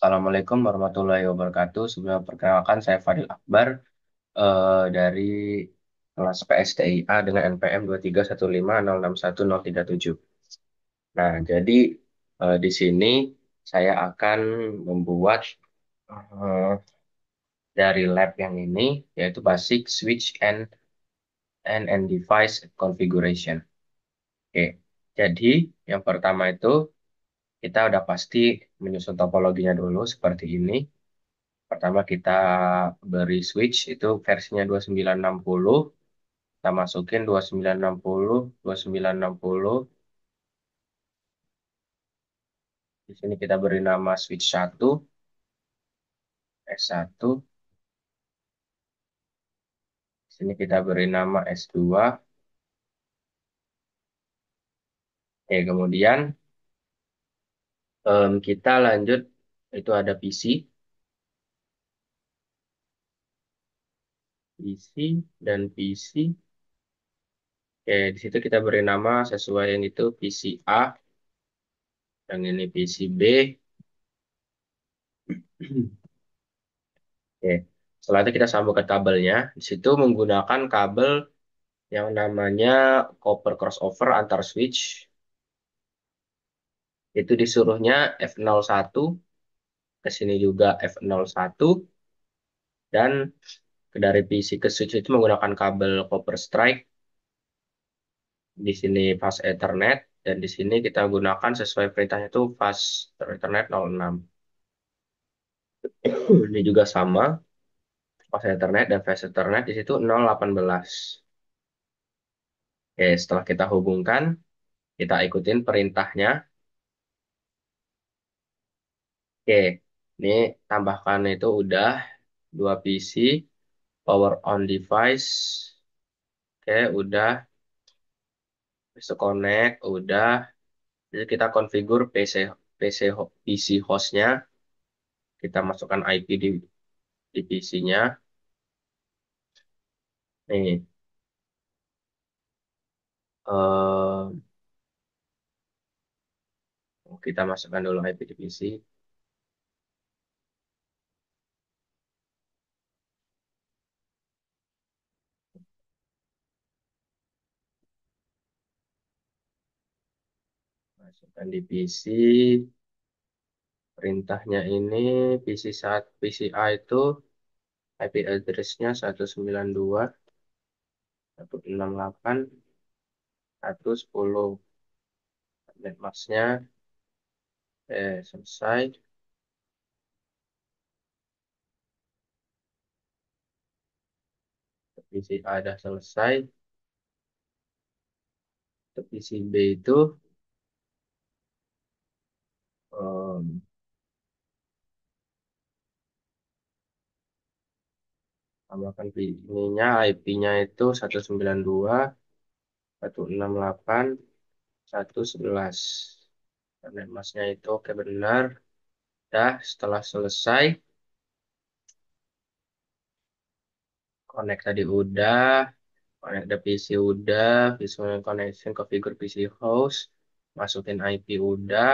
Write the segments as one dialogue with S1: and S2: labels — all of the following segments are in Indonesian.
S1: Assalamualaikum warahmatullahi wabarakatuh. Sebelum perkenalkan, saya Fadil Akbar dari kelas PSTIA dengan NPM 231506137. Nah, jadi di sini saya akan membuat eh, dari lab yang ini, yaitu Basic Switch and Device Configuration. Oke, jadi yang pertama itu kita udah pasti menyusun topologinya dulu seperti ini. Pertama kita beri switch itu versinya 2960. Kita masukin 2960, 2960. Di sini kita beri nama switch 1, S1. Di sini kita beri nama S2. Oke, kemudian kita lanjut itu ada PC, PC dan PC. Oke, di situ kita beri nama sesuai yang itu PC A, yang ini PC B. Oke, setelah itu kita sambung ke kabelnya. Di situ menggunakan kabel yang namanya copper crossover antar switch. Itu disuruhnya F01, ke sini juga F01, dan dari PC ke switch itu menggunakan kabel copper strike. Di sini fast Ethernet, dan di sini kita gunakan sesuai perintahnya itu fast Ethernet 06. Ini juga sama, fast Ethernet dan fast Ethernet di situ 018. Oke, setelah kita hubungkan, kita ikutin perintahnya. Oke, ini tambahkan itu udah dua PC, power on device. Oke, udah. Bisa connect, udah. Jadi kita configure PC hostnya. Kita masukkan IP di PC-nya. Nih, eh, kita masukkan dulu IP di PC. Masukkan di PC. Perintahnya ini PC A itu IP address-nya 192.168.110. Netmask-nya selesai. PC A udah selesai. Untuk PC B itu em, tambahkan ininya IP-nya itu 192.168.111. Dan emasnya itu oke benar. Dah setelah selesai, connect tadi udah, connect the PC udah, visual connection configure PC host, masukin IP udah.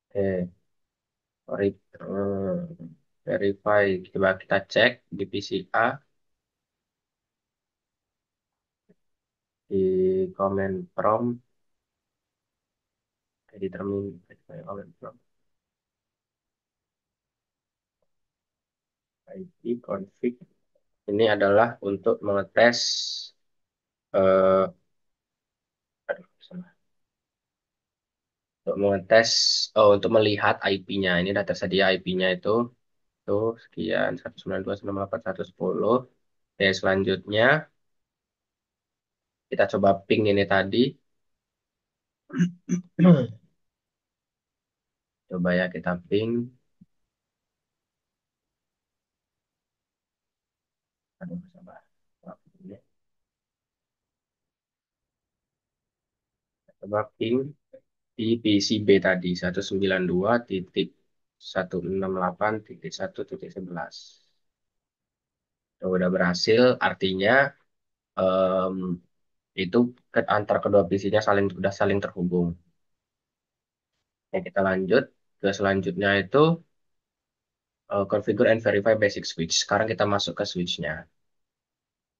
S1: Oke, verify, coba kita cek di PC A, di command prompt, di terminal, command prompt, IP config. Ini adalah untuk mengetes, eh, aduh, salah. Untuk mengetes, oh, untuk melihat IP-nya. Ini sudah tersedia IP-nya itu sekian 192.168.110. Oke, selanjutnya kita coba ping ini tadi. Coba ya kita ping. Aduh, sabar. Coba ping di PCB tadi 192.168.1.11. Udah berhasil, artinya em, itu antar kedua PC-nya sudah saling terhubung. Ya, kita lanjut ke selanjutnya itu configure and verify basic switch. Sekarang kita masuk ke switch-nya.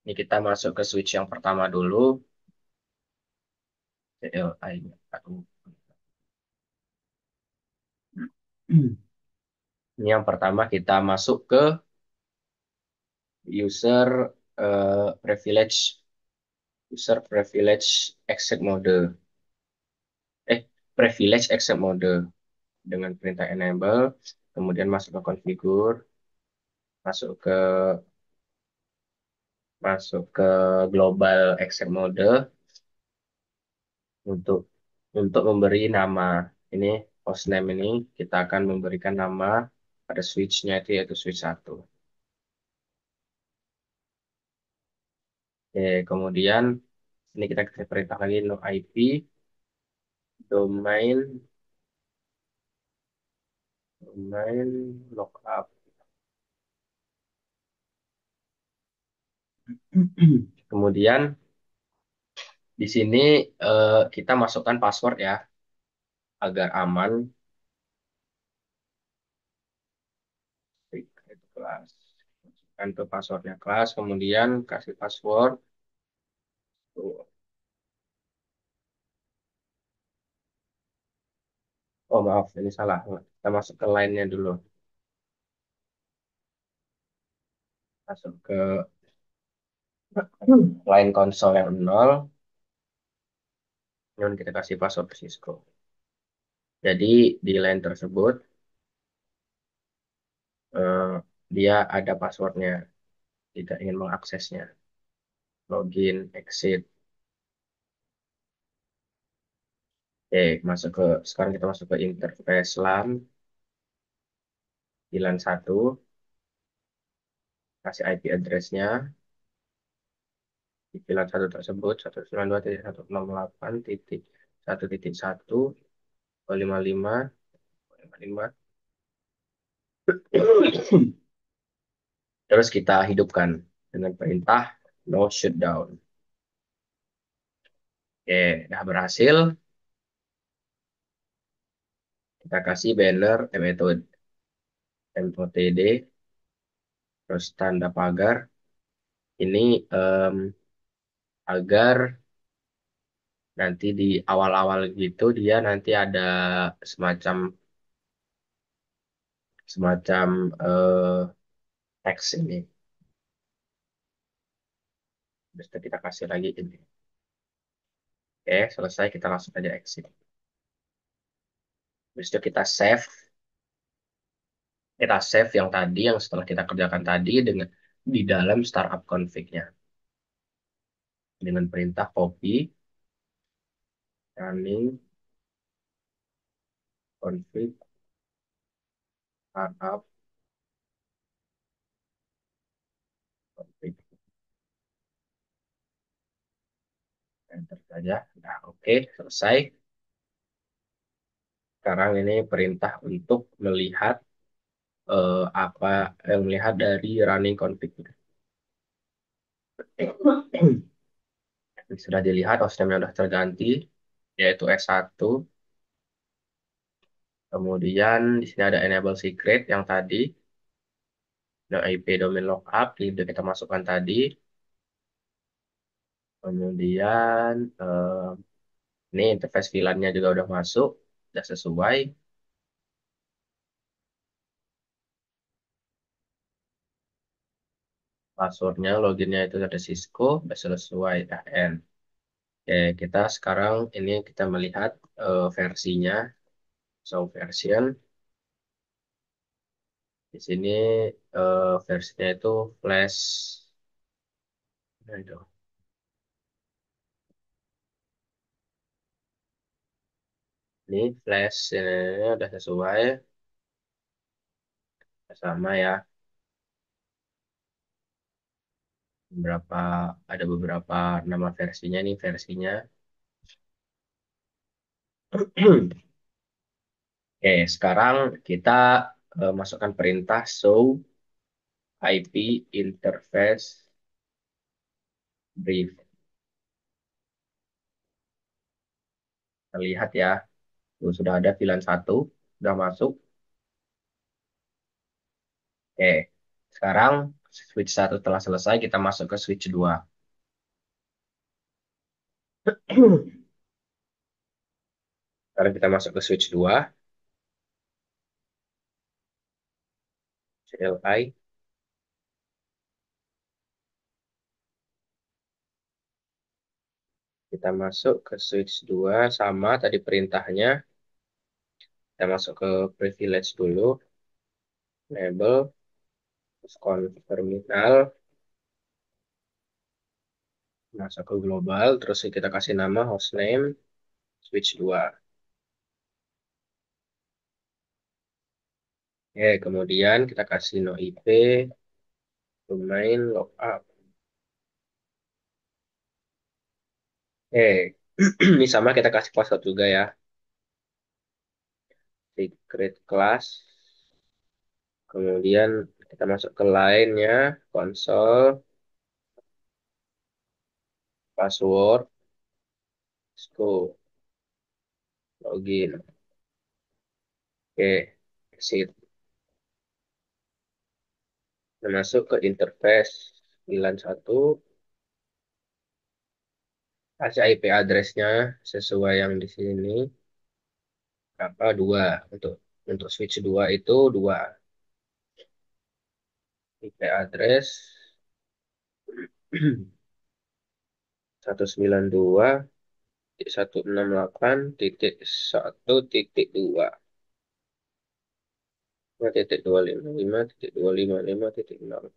S1: Ini kita masuk ke switch yang pertama dulu, CLI-nya. Aduh. Ini yang pertama kita masuk ke user privilege, user privilege exit mode. Privilege exit mode dengan perintah enable, kemudian masuk ke configure, masuk ke masuk ke global exit mode untuk memberi nama ini hostname ini kita akan memberikan nama pada switch-nya itu yaitu switch satu. Oke, kemudian ini kita kasih perintah lagi no IP domain lookup. Kemudian di sini kita masukkan password ya agar aman. Itu kelas. Masukkan ke passwordnya kelas, kemudian kasih password. Tuh. Oh maaf, ini salah. Kita masuk ke line-nya dulu. Masuk ke line konsol yang nol. Kemudian kita kasih password Cisco. Jadi di line tersebut eh, dia ada passwordnya jika ingin mengaksesnya. Login, exit. Oke, sekarang kita masuk ke interface LAN di LAN 1, kasih IP address-nya di VLAN 1 tersebut 192.168.1.1.255.255. Terus kita hidupkan dengan perintah no shutdown. Oke, udah berhasil. Kita kasih banner metode MOTD, terus tanda pagar. Ini agar nanti di awal-awal gitu dia nanti ada semacam semacam eh, teks ini. Terus kita kasih lagi ini. Oke, selesai kita langsung aja exit. Terus itu kita save yang tadi yang setelah kita kerjakan tadi dengan di dalam startup config-nya dengan perintah copy running config startup config, enter saja. Nah, oke, selesai. Sekarang ini perintah untuk melihat apa yang melihat dari running config. Sudah dilihat hostname-nya sudah terganti yaitu S1. Kemudian di sini ada enable secret yang tadi. Nah, IP domain lookup itu kita masukkan tadi. Kemudian ini interface VLAN-nya juga udah masuk, udah sesuai. Passwordnya, loginnya itu ada Cisco, udah sesuai AN. Oke, kita sekarang ini kita melihat versinya, show version. Di sini versinya itu flash. Nah, itu. Ini flash ini udah sesuai, sama ya. Beberapa ada beberapa nama versinya nih versinya. Oke, sekarang kita masukkan perintah show IP interface brief. Kita lihat ya. Tuh, sudah ada VLAN satu, sudah masuk. Oke, sekarang switch satu telah selesai, kita masuk ke switch 2. Sekarang kita masuk ke switch 2, CLI. Kita masuk ke switch 2 sama tadi perintahnya. Kita masuk ke privilege dulu, enable, terus config terminal, masuk ke global, terus kita kasih nama hostname switch 2. Oke, kemudian kita kasih no IP, domain, lookup. Oke, ini sama kita kasih password juga ya. Secret class. Kemudian kita masuk ke line-nya, console, password, scope, login. Oke, exit. Kita masuk ke interface 91, kasih IP address-nya sesuai yang di sini. Apa? 2. Untuk switch 2 itu 2. IP address 192.168.1.2. 5.255.255.0.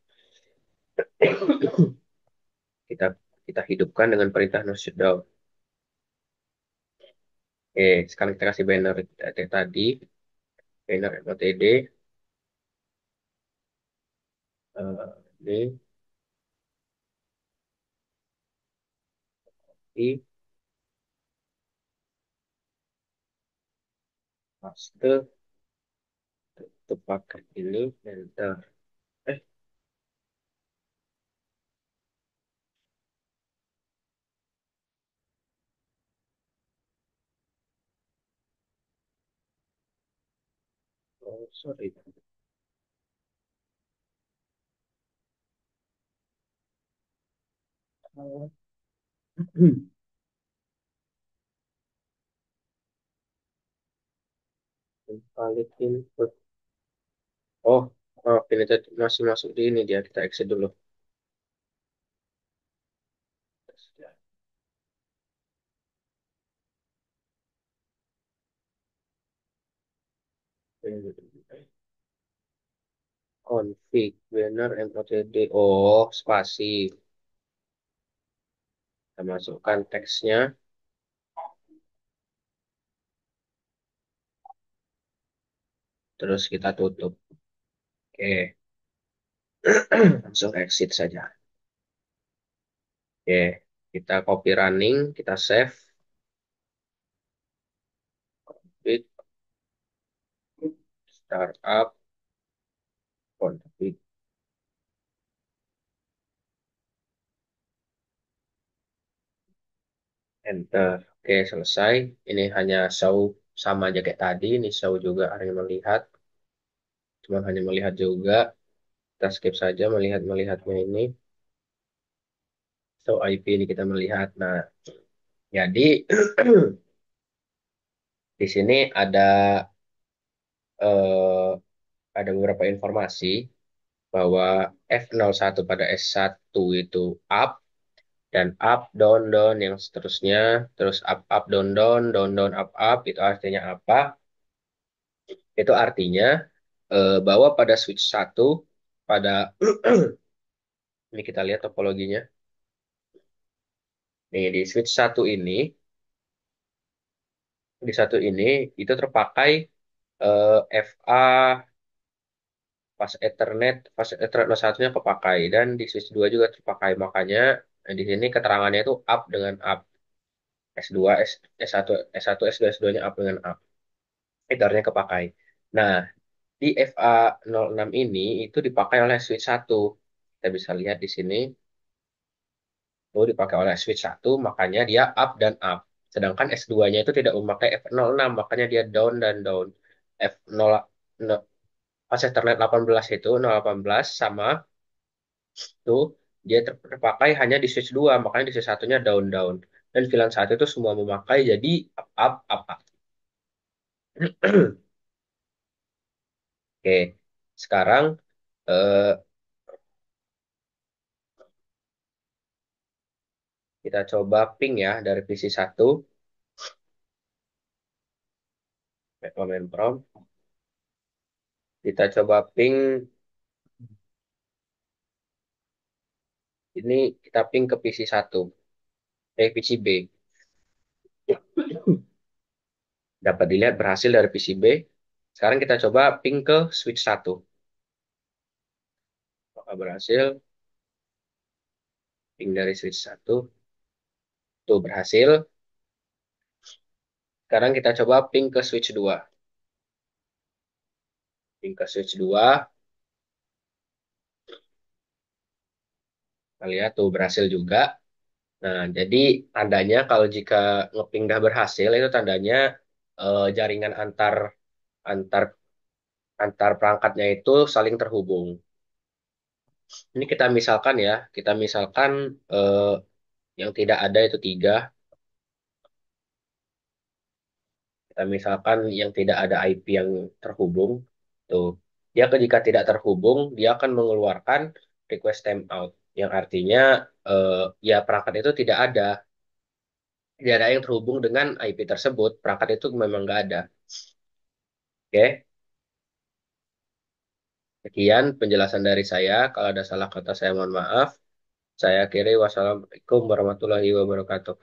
S1: Kita kita hidupkan dengan perintah no shutdown. Oke, sekarang kita kasih banner tadi, banner MOTD. Ini di paste, tutup paket ini, enter. Eh, oh, sorry. Invalid input. Oh, oh, ini tadi masih masuk di ini dia. Kita exit dulu. Config banner MOTD. Oh, spasi. Kita masukkan teksnya, terus kita tutup. Oke, langsung exit saja. Oke, kita copy running, kita save, config, startup, config, enter. Oke, selesai. Ini hanya show sama aja kayak tadi. Ini show juga hanya melihat. Cuma hanya melihat juga. Kita skip saja melihatnya ini. Show IP ini kita melihat. Nah, jadi di sini eh, ada beberapa informasi bahwa F01 pada S1 itu up, dan up down down yang seterusnya, terus up up down down down down up up. Itu artinya apa? Itu artinya bahwa pada switch satu, pada ini kita lihat topologinya. Nih di switch satu ini, di satu ini itu terpakai FA pas Ethernet no satunya kepakai, dan di switch 2 juga terpakai. Makanya di sini keterangannya itu up dengan up. S2, S1, S1, S2, S2-nya up dengan up. Itu artinya kepakai. Nah, di FA06 ini itu dipakai oleh switch satu. Kita bisa lihat di sini, itu dipakai oleh switch satu, makanya dia up dan up. Sedangkan S2-nya itu tidak memakai F06, makanya dia down dan down. F0, no- pas Ethernet 18 itu 018 sama itu dia terpakai hanya di switch 2, makanya di switch satunya down down. Dan VLAN satu itu semua memakai jadi up up up up. Oke, sekarang eh, kita coba ping ya dari PC satu, command prompt. Kita coba ping ini, kita ping ke PC satu, PC B. Dapat dilihat berhasil dari PC B. Sekarang kita coba ping ke switch satu. Apakah berhasil? Ping dari switch satu. Tuh berhasil. Sekarang kita coba ping ke switch 2. Ping ke switch 2. Kita lihat tuh berhasil juga. Nah, jadi tandanya kalau jika ngeping dah berhasil itu tandanya jaringan antar antar antar perangkatnya itu saling terhubung. Ini kita misalkan ya, kita misalkan yang tidak ada itu tiga. Kita misalkan yang tidak ada IP yang terhubung, tuh dia jika tidak terhubung, dia akan mengeluarkan request timeout, yang artinya eh, ya perangkat itu tidak ada yang terhubung dengan IP tersebut, perangkat itu memang nggak ada. Oke, sekian penjelasan dari saya. Kalau ada salah kata saya mohon maaf. Saya akhiri, wassalamualaikum warahmatullahi wabarakatuh.